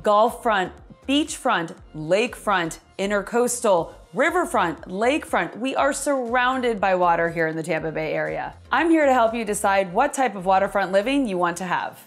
Gulfront, Beachfront, Lakefront, Intercoastal, Riverfront, Lakefront. We are surrounded by water here in the Tampa Bay area. I'm here to help you decide what type of waterfront living you want to have.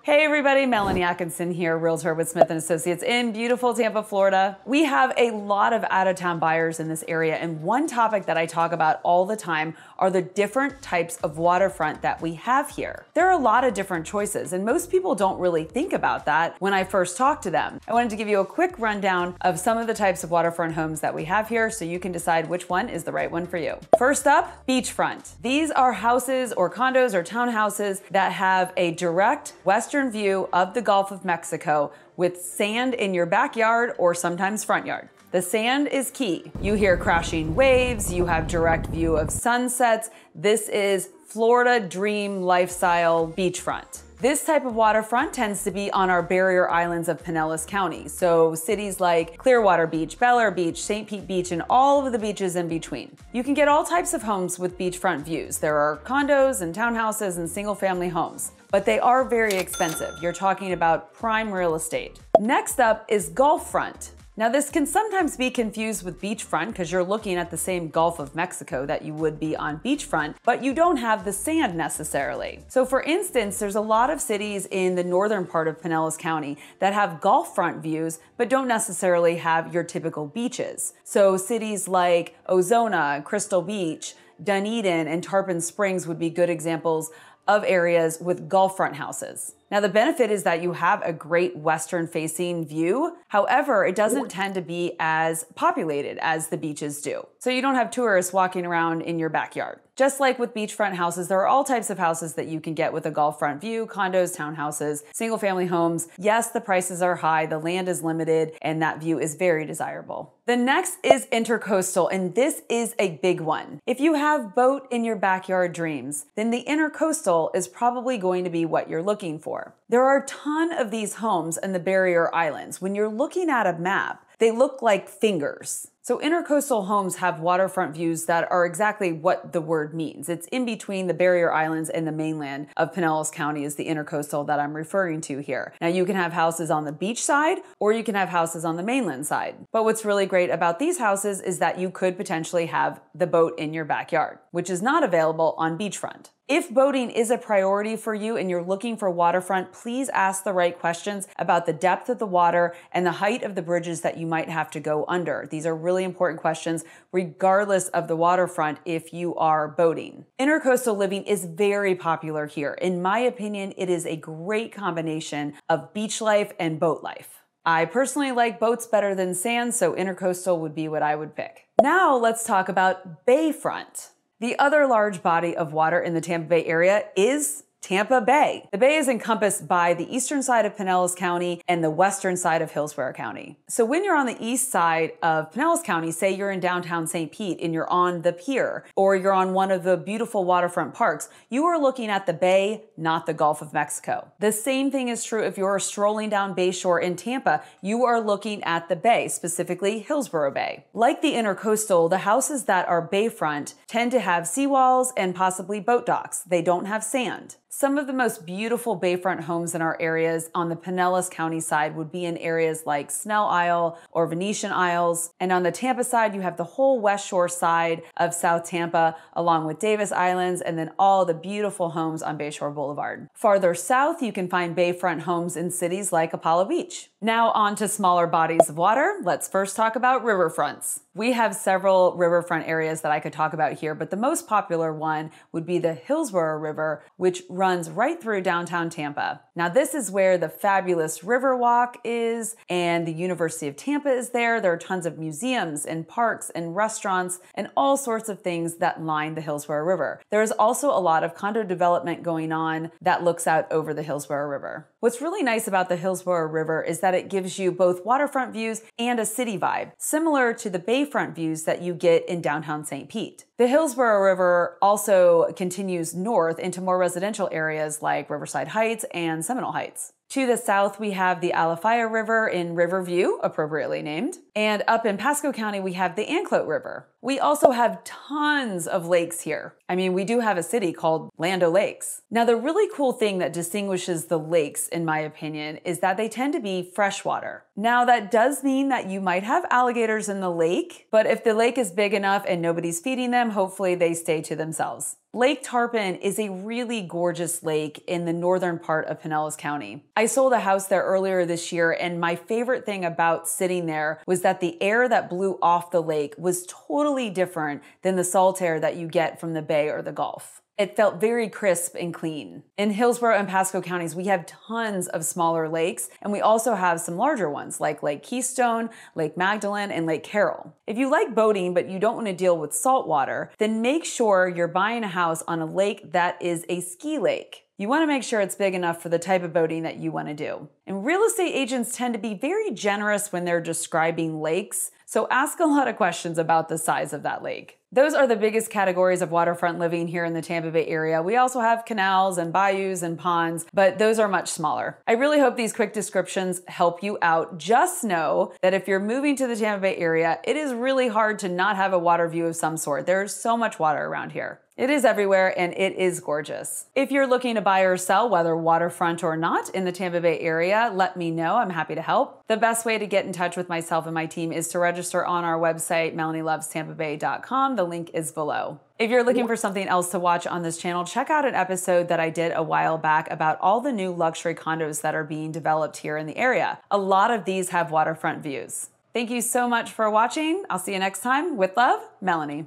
Hey everybody, Melanie Atkinson here, Realtor with Smith & Associates in beautiful Tampa, Florida. We have a lot of out-of-town buyers in this area, and one topic that I talk about all the time are the different types of waterfront that we have here. There are a lot of different choices, and most people don't really think about that when I first talk to them. I wanted to give you a quick rundown of some of the types of waterfront homes that we have here so you can decide which one is the right one for you. First up, beachfront. These are houses or condos or townhouses that have a direct western view of the Gulf of Mexico with sand in your backyard or sometimes front yard. The sand is key. You hear crashing waves, you have direct view of sunsets. This is Florida dream lifestyle beachfront. This type of waterfront tends to be on our barrier islands of Pinellas County. So cities like Clearwater Beach, Bel Air Beach, St. Pete Beach, and all of the beaches in between. You can get all types of homes with beachfront views. There are condos and townhouses and single family homes, but they are very expensive. You're talking about prime real estate. Next up is Gulfront. Now this can sometimes be confused with beachfront because you're looking at the same Gulf of Mexico that you would be on beachfront, but you don't have the sand necessarily. So for instance, there's a lot of cities in the northern part of Pinellas County that have Gulfront views, but don't necessarily have your typical beaches. So cities like Ozona, Crystal Beach, Dunedin, and Tarpon Springs would be good examples of areas with Gulfront houses. Now the benefit is that you have a great western facing view. However, it doesn't tend to be as populated as the beaches do. So you don't have tourists walking around in your backyard. Just like with beachfront houses, there are all types of houses that you can get with a Gulfront view, condos, townhouses, single family homes. Yes, the prices are high, the land is limited, and that view is very desirable. The next is Intercoastal, and this is a big one. If you have boat in your backyard dreams, then the Intercoastal is probably going to be what you're looking for. There are a ton of these homes in the barrier islands. When you're looking at a map, they look like fingers. So intercoastal homes have waterfront views that are exactly what the word means. It's in between the barrier islands and the mainland of Pinellas County is the intercoastal that I'm referring to here. Now you can have houses on the beach side or you can have houses on the mainland side. But what's really great about these houses is that you could potentially have the boat in your backyard, which is not available on beachfront. If boating is a priority for you and you're looking for waterfront, please ask the right questions about the depth of the water and the height of the bridges that you might have to go under. These are really important questions regardless of the waterfront if you are boating. Intercoastal living is very popular here. In my opinion, it is a great combination of beach life and boat life. I personally like boats better than sand, so intercoastal would be what I would pick. Now let's talk about Bayfront. The other large body of water in the Tampa Bay area is Tampa Bay. The bay is encompassed by the eastern side of Pinellas County and the western side of Hillsborough County. So when you're on the east side of Pinellas County, say you're in downtown St. Pete and you're on the pier or you're on one of the beautiful waterfront parks, you are looking at the bay, not the Gulf of Mexico. The same thing is true if you're strolling down Bayshore in Tampa, you are looking at the bay, specifically Hillsborough Bay. Like the Intercoastal, the houses that are bayfront tend to have seawalls and possibly boat docks. They don't have sand. Some of the most beautiful bayfront homes in our areas on the Pinellas County side would be in areas like Snell Isle or Venetian Isles. And on the Tampa side, you have the whole West Shore side of South Tampa, along with Davis Islands, and then all the beautiful homes on Bayshore Boulevard. Farther south, you can find bayfront homes in cities like Apollo Beach. Now on to smaller bodies of water. Let's first talk about riverfronts. We have several riverfront areas that I could talk about here, but the most popular one would be the Hillsborough River, which runs right through downtown Tampa. Now this is where the fabulous Riverwalk is, and the University of Tampa is there. There are tons of museums and parks and restaurants and all sorts of things that line the Hillsborough River. There is also a lot of condo development going on that looks out over the Hillsborough River. What's really nice about the Hillsborough River is that it gives you both waterfront views and a city vibe, similar to the Bayfront views that you get in downtown St. Pete. The Hillsborough River also continues north into more residential areas like Riverside Heights and Seminole Heights. To the south, we have the Alafaya River in Riverview, appropriately named. And up in Pasco County, we have the Anclote River. We also have tons of lakes here. I mean, we do have a city called Land O'Lakes. Now, the really cool thing that distinguishes the lakes, in my opinion, is that they tend to be freshwater. Now, that does mean that you might have alligators in the lake, but if the lake is big enough and nobody's feeding them, hopefully they stay to themselves. Lake Tarpon is a really gorgeous lake in the northern part of Pinellas County. I sold a house there earlier this year, and my favorite thing about sitting there was that the air that blew off the lake was totally different than the salt air that you get from the bay or the Gulf. It felt very crisp and clean. In Hillsborough and Pasco counties, we have tons of smaller lakes, and we also have some larger ones like Lake Keystone, Lake Magdalene, and Lake Carroll. If you like boating but you don't want to deal with salt water, then make sure you're buying a house on a lake that is a ski lake. You want to make sure it's big enough for the type of boating that you want to do. And real estate agents tend to be very generous when they're describing lakes, so ask a lot of questions about the size of that lake. Those are the biggest categories of waterfront living here in the Tampa Bay area. We also have canals and bayous and ponds, but those are much smaller. I really hope these quick descriptions help you out. Just know that if you're moving to the Tampa Bay area, it is really hard to not have a water view of some sort. There's so much water around here. It is everywhere and it is gorgeous. If you're looking to buy or sell, whether waterfront or not, in the Tampa Bay area, let me know. I'm happy to help. The best way to get in touch with myself and my team is to register on our website, MelanieLovesTampaBay.com. The link is below. If you're looking for something else to watch on this channel, check out an episode that I did a while back about all the new luxury condos that are being developed here in the area. A lot of these have waterfront views. Thank you so much for watching. I'll see you next time. With love, Melanie.